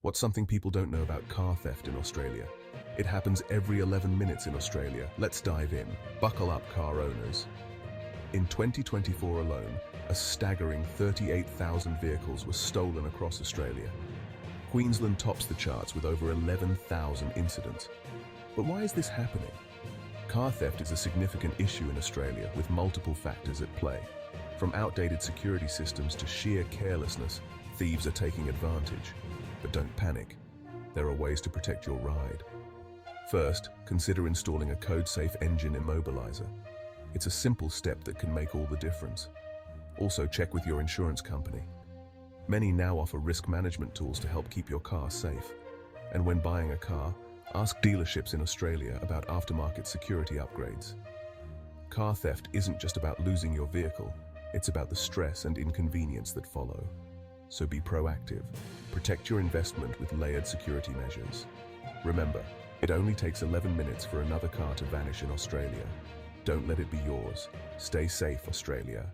What's something people don't know about car theft in Australia? It happens every 11 minutes in Australia. Let's dive in. Buckle up, car owners. In 2024 alone, a staggering 38,000 vehicles were stolen across Australia. Queensland tops the charts with over 11,000 incidents. But why is this happening? Car theft is a significant issue in Australia with multiple factors at play. From outdated security systems to sheer carelessness, thieves are taking advantage. But don't panic. There are ways to protect your ride. First, consider installing a code-safe engine immobilizer. It's a simple step that can make all the difference. Also, check with your insurance company. Many now offer risk management tools to help keep your car safe. And when buying a car, ask dealerships in Australia about aftermarket security upgrades. Car theft isn't just about losing your vehicle, it's about the stress and inconvenience that follow. So be proactive. Protect your investment with layered security measures. Remember, it only takes 11 minutes for another car to vanish in Australia. Don't let it be yours. Stay safe, Australia.